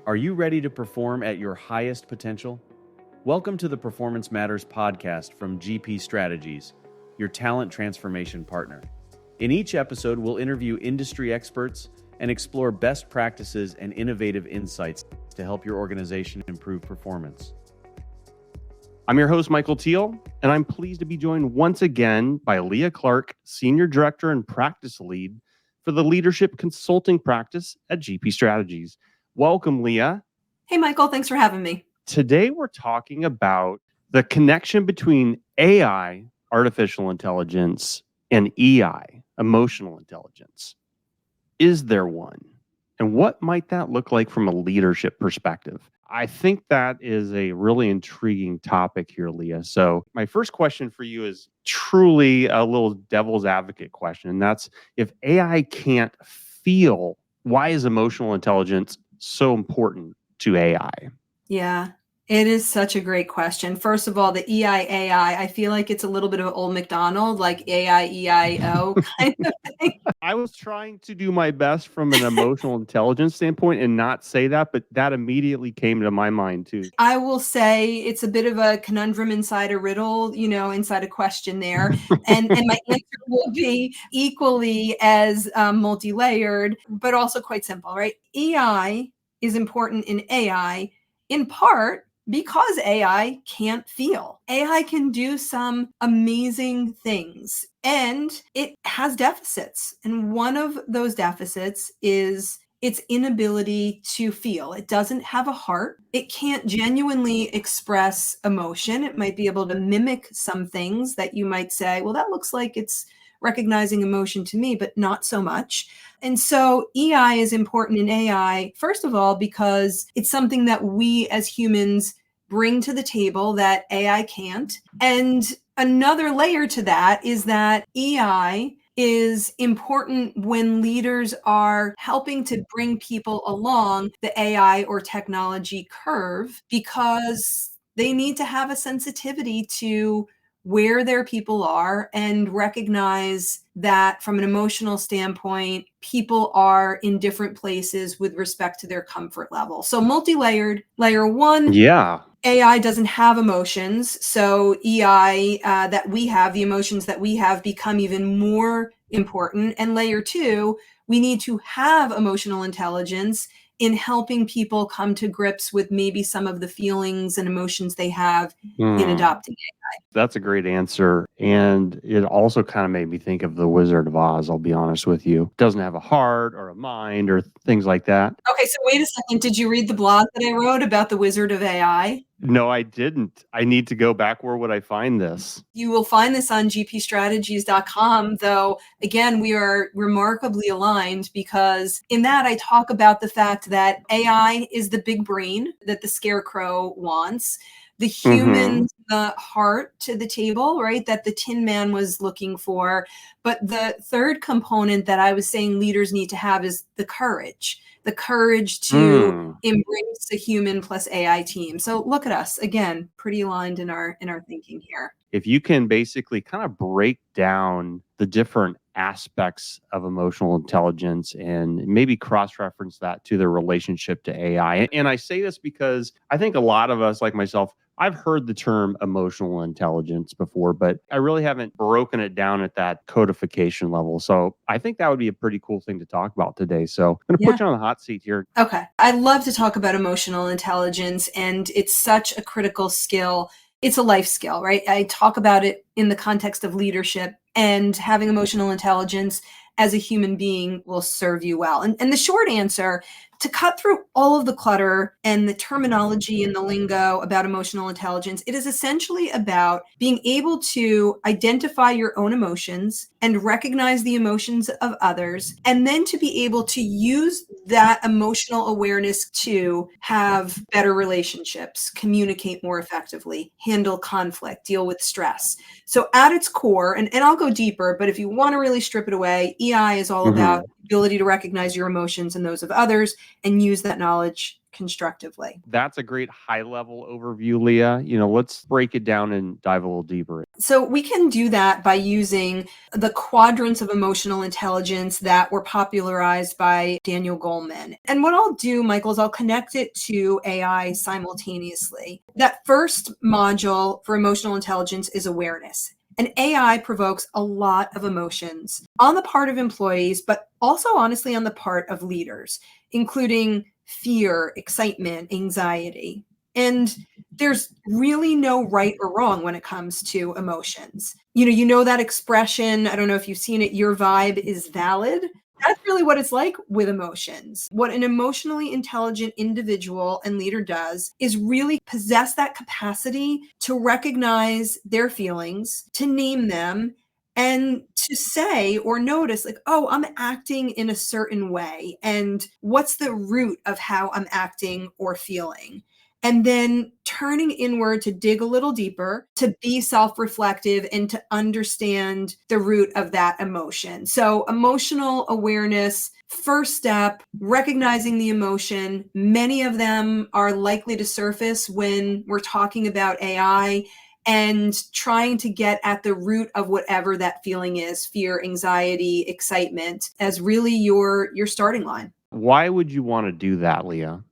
Are you ready to perform at your highest potential? Welcome to the Performance Matters podcast from GP Strategies, your talent transformation partner. In each episode, we'll interview industry experts and explore best practices and innovative insights to help your organization improve performance. I'm your host, Michael Thiel, and I'm pleased to be joined once again by Leah Clark, Senior Director and Practice Lead for the Leadership Consulting Practice at GP Strategies. Welcome, Leah. Hey, Michael. Thanks for having me. Today, we're talking about the connection between AI, artificial intelligence, and EI, emotional intelligence. Is there one? And what might that look like from a leadership perspective? I think that is a really intriguing topic here, Leah. So my first question for you is truly a little devil's advocate question. And that's, if AI can't feel, why is emotional intelligence so important to AI? Yeah, it is such a great question. First of all, the EI, I feel like it's a little bit of Old McDonald, like AIEIO kind of thing. I was trying to do my best from an emotional intelligence standpoint and not say that, but that immediately came to my mind too. I will say it's a bit of a conundrum inside a riddle, inside a question there. And my answer will be equally as multi-layered, but also quite simple, right? EI is important in AI in part because AI can't feel. AI can do some amazing things and it has deficits. And one of those deficits is its inability to feel. It doesn't have a heart. It can't genuinely express emotion. It might be able to mimic some things that you might say, well, that looks like it's recognizing emotion to me, but not so much. And so EI is important in AI, first of all, because it's something that we as humans bring to the table that AI can't. And another layer to that is that EI is important when leaders are helping to bring people along the AI or technology curve, because they need to have a sensitivity to where their people are and recognize that from an emotional standpoint, people are in different places with respect to their comfort level. So multi-layered. Layer one, AI doesn't have emotions. So EI that we have, the emotions that we have, become even more important. And layer two, we need to have emotional intelligence in helping people come to grips with maybe some of the feelings and emotions they have in adopting AI. That's a great answer. And it also kind of made me think of the Wizard of Oz, I'll be honest with you. It doesn't have a heart or a mind or things like that. Okay, so wait a second. Did you read the blog that I wrote about the Wizard of AI? No, I didn't. I need to go back. Where would I find this? You will find this on gpstrategies.com, though, again, we are remarkably aligned because in that I talk about the fact that AI is the big brain that the scarecrow wants, the human the heart to the table, right, that the Tin Man was looking for. But the third component that I was saying leaders need to have is the courage to embrace a human plus AI team. So look at us, again, pretty aligned in our thinking here. If you can basically kind of break down the different aspects of emotional intelligence and maybe cross-reference that to the relationship to AI. And I say this because I think a lot of us, like myself, I've heard the term emotional intelligence before, but I really haven't broken it down at that codification level. So I think that would be a pretty cool thing to talk about today. So I'm going to put you on the hot seat here. Okay. I love to talk about emotional intelligence, and it's such a critical skill. It's a life skill, right? I talk about it in the context of leadership, and having emotional intelligence as a human being will serve you well. And the short answer, to cut through all of the clutter and the terminology and the lingo about emotional intelligence, it is essentially about being able to identify your own emotions and recognize the emotions of others, and then to be able to use that emotional awareness to have better relationships, communicate more effectively, handle conflict, deal with stress. So at its core, and I'll go deeper, but if you want to really strip it away, EI is all about ability to recognize your emotions and those of others and use that knowledge constructively. That's a great high-level overview, Leah. Let's break it down and dive a little deeper. So we can do that by using the quadrants of emotional intelligence that were popularized by Daniel Goleman. And what I'll do, Michael, is I'll connect it to AI simultaneously. That first module for emotional intelligence is awareness. And AI provokes a lot of emotions on the part of employees, but also honestly on the part of leaders, including fear, excitement, anxiety. And there's really no right or wrong when it comes to emotions. You know that expression, I don't know if you've seen it, your vibe is valid. That's really what it's like with emotions. What an emotionally intelligent individual and leader does is really possess that capacity to recognize their feelings, to name them, and to say or notice, like, oh, I'm acting in a certain way. And what's the root of how I'm acting or feeling? And then turning inward to dig a little deeper, to be self-reflective and to understand the root of that emotion. So emotional awareness, first step, recognizing the emotion. Many of them are likely to surface when we're talking about AI, and trying to get at the root of whatever that feeling is, fear, anxiety, excitement, as really your starting line. Why would you want to do that, Leah?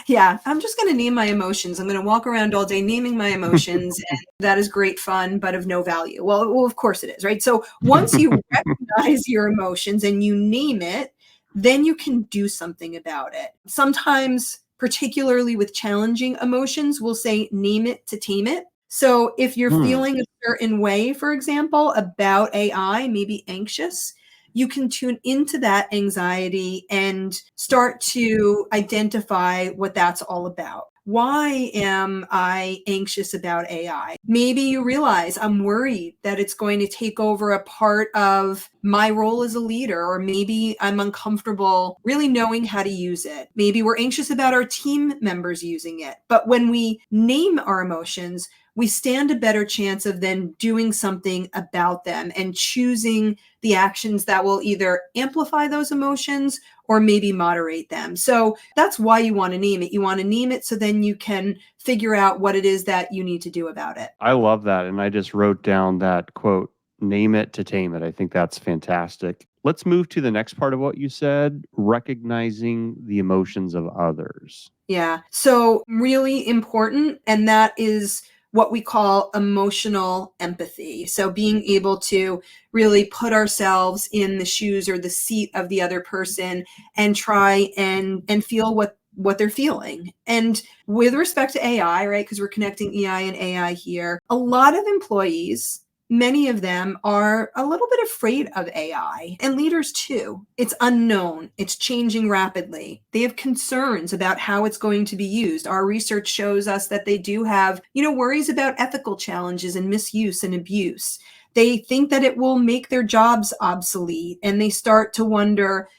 Yeah, I'm just going to name my emotions. I'm going to walk around all day naming my emotions, and that is great fun, but of no value. Well, of course it is, right? So once you recognize your emotions and you name it, then you can do something about it. Sometimes, particularly with challenging emotions, we'll say name it to tame it. So if you're feeling a certain way, for example, about AI, maybe anxious, you can tune into that anxiety and start to identify what that's all about. Why am I anxious about AI? Maybe you realize I'm worried that it's going to take over a part of my role as a leader, or maybe I'm uncomfortable really knowing how to use it. Maybe we're anxious about our team members using it. But when we name our emotions, we stand a better chance of then doing something about them and choosing the actions that will either amplify those emotions or maybe moderate them. So that's why you want to name it. You want to name it so then you can figure out what it is that you need to do about it. I love that. And I just wrote down that quote, name it to tame it. I think that's fantastic. Let's move to the next part of what you said, recognizing the emotions of others. Yeah. So really important. And that is what we call emotional empathy. So being able to really put ourselves in the shoes or the seat of the other person and try and feel what they're feeling. And with respect to AI, right, because we're connecting EI and AI here, a lot of employees, many of them are a little bit afraid of AI, and leaders too. It's unknown. It's changing rapidly. They have concerns about how it's going to be used. Our research shows us that they do have, worries about ethical challenges and misuse and abuse. They think that it will make their jobs obsolete, and they start to wonder,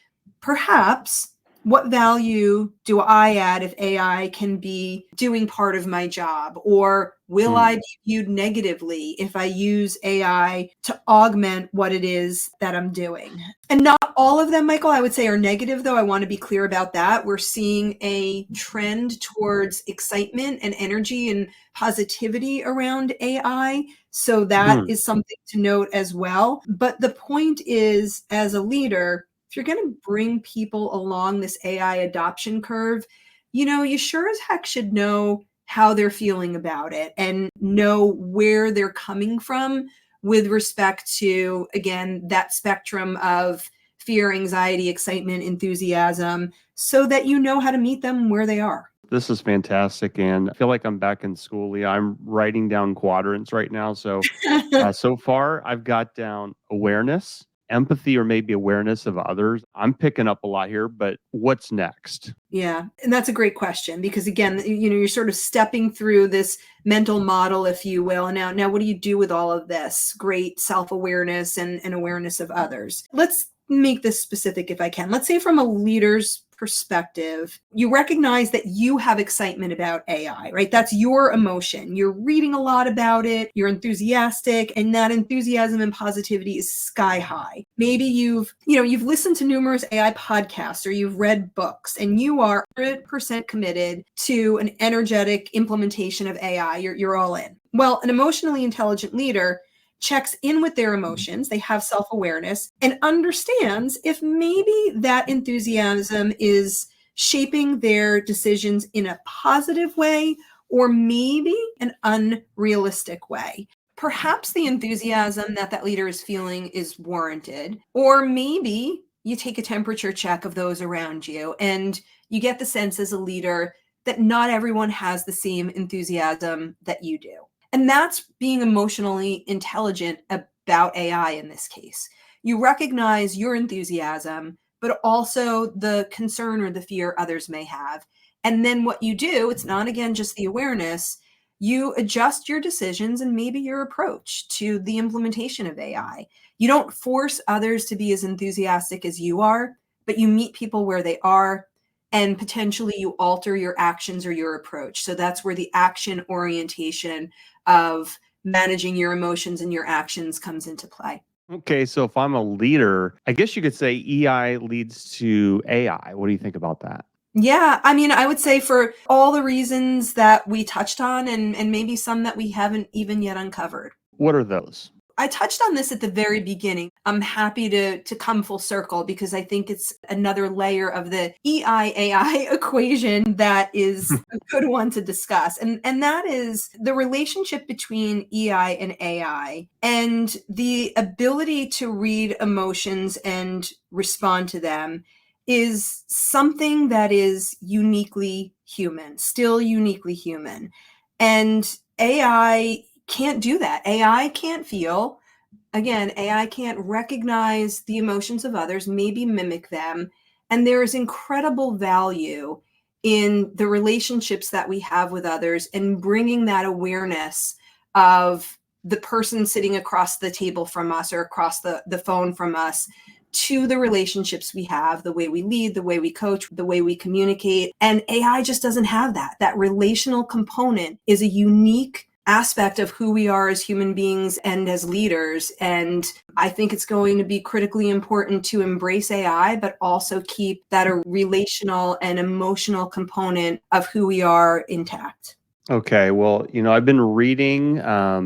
perhaps, what value do I add if AI can be doing part of my job? Or will I be viewed negatively if I use AI to augment what it is that I'm doing? And not all of them, Michael, I would say are negative, though. I want to be clear about that. We're seeing a trend towards excitement and energy and positivity around AI. So that is something to note as well. But the point is, as a leader, if you're going to bring people along this AI adoption curve, you sure as heck should know how they're feeling about it and know where they're coming from with respect to, again, that spectrum of fear, anxiety, excitement, enthusiasm, so that you know how to meet them where they are. This is fantastic. And I feel like I'm back in school, Leah. I'm writing down quadrants right now. So, so far, I've got down awareness, empathy, or maybe awareness of others. I'm picking up a lot here, but what's next? Yeah. And that's a great question, because again, you're sort of stepping through this mental model, if you will. And now what do you do with all of this great self-awareness and awareness of others? Let's make this specific if I can. Let's say from a leader's perspective, you recognize that you have excitement about AI, right? That's your emotion. You're reading a lot about it, you're enthusiastic, and that enthusiasm and positivity is sky high. Maybe you've listened to numerous AI podcasts or you've read books and you are 100% committed to an energetic implementation of AI. You're all in. Well, an emotionally intelligent leader checks in with their emotions, they have self-awareness, and understands if maybe that enthusiasm is shaping their decisions in a positive way or maybe an unrealistic way. Perhaps the enthusiasm that leader is feeling is warranted, or maybe you take a temperature check of those around you and you get the sense as a leader that not everyone has the same enthusiasm that you do. And that's being emotionally intelligent about AI in this case. You recognize your enthusiasm, but also the concern or the fear others may have. And then what you do, it's not, again, just the awareness, you adjust your decisions and maybe your approach to the implementation of AI. You don't force others to be as enthusiastic as you are, but you meet people where they are, and potentially you alter your actions or your approach. So that's where the action orientation of managing your emotions and your actions comes into play. Okay, so if I'm a leader, I guess you could say EI leads to AI. What do you think about that? Yeah, I mean, I would say for all the reasons that we touched on and maybe some that we haven't even yet uncovered. What are those? I touched on this at the very beginning. I'm happy to come full circle because I think it's another layer of the EI-AI equation that is a good one to discuss. And that is the relationship between EI and AI and the ability to read emotions and respond to them is something that is uniquely human, still uniquely human. And AI can't do that. AI can't feel. Again, AI can't recognize the emotions of others, maybe mimic them. And there is incredible value in the relationships that we have with others and bringing that awareness of the person sitting across the table from us or across the phone from us to the relationships we have, the way we lead, the way we coach, the way we communicate. And AI just doesn't have that. That relational component is a unique aspect of who we are as human beings and as leaders. And I think it's going to be critically important to embrace AI, but also keep that a relational and emotional component of who we are intact. Okay, well, I've been reading,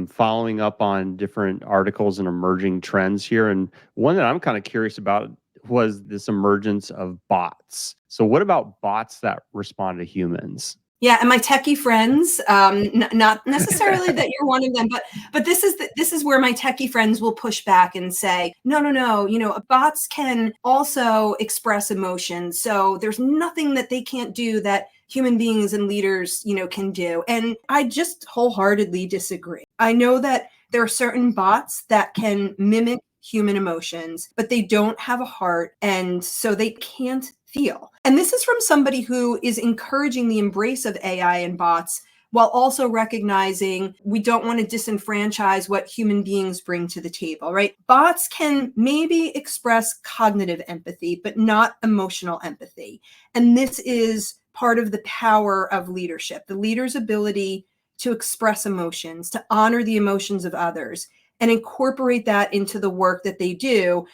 following up on different articles and emerging trends here. And one that I'm kind of curious about was this emergence of bots. So, what about bots that respond to humans? Yeah, and my techie friends, not necessarily that you're one of them, but this is where my techie friends will push back and say, no, bots can also express emotions. So there's nothing that they can't do that human beings and leaders, can do. And I just wholeheartedly disagree. I know that there are certain bots that can mimic human emotions, but they don't have a heart, and so they can't feel. And this is from somebody who is encouraging the embrace of AI and bots while also recognizing we don't want to disenfranchise what human beings bring to the table, right? Bots can maybe express cognitive empathy, but not emotional empathy. And this is part of the power of leadership, the leader's ability to express emotions, to honor the emotions of others, and incorporate that into the work that they do.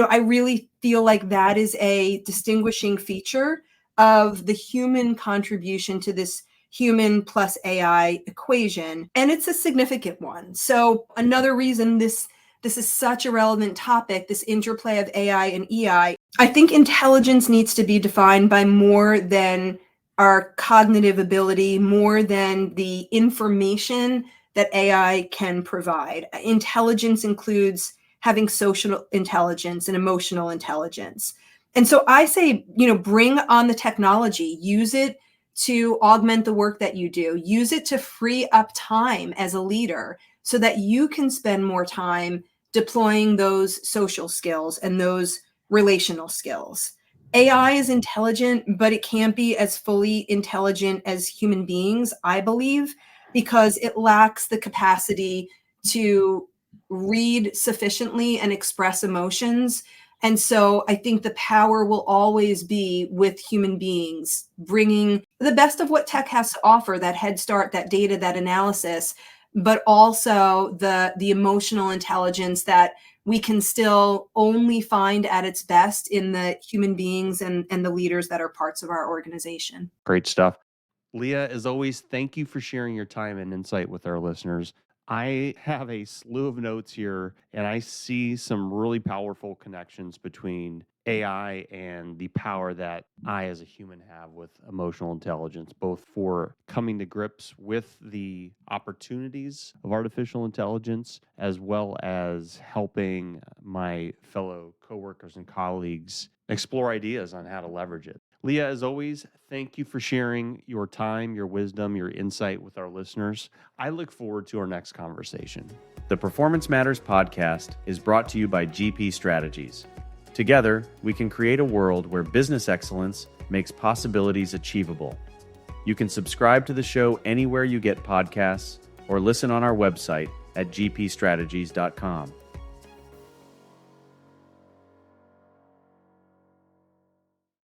I really feel like that is a distinguishing feature of the human contribution to this human plus AI equation, and it's a significant one. So another reason this is such a relevant topic, this interplay of AI and EI, I think intelligence needs to be defined by more than our cognitive ability, more than the information that AI can provide. Intelligence includes having social intelligence and emotional intelligence. And so I say, bring on the technology, use it to augment the work that you do, use it to free up time as a leader so that you can spend more time deploying those social skills and those relational skills. AI is intelligent, but it can't be as fully intelligent as human beings, I believe, because it lacks the capacity to read sufficiently and express emotions And so I think the power will always be with human beings, bringing the best of what tech has to offer, that head start, that data, that analysis, but also the emotional intelligence that we can still only find at its best in the human beings and the leaders that are parts of our organization. Great stuff. Leah, as always, thank you for sharing your time and insight with our listeners. I have a slew of notes here, and I see some really powerful connections between AI and the power that I, as a human, have with emotional intelligence, both for coming to grips with the opportunities of artificial intelligence, as well as helping my fellow coworkers and colleagues explore ideas on how to leverage it. Leah, as always, thank you for sharing your time, your wisdom, your insight with our listeners. I look forward to our next conversation. The Performance Matters podcast is brought to you by GP Strategies. Together, we can create a world where business excellence makes possibilities achievable. You can subscribe to the show anywhere you get podcasts or listen on our website at gpstrategies.com.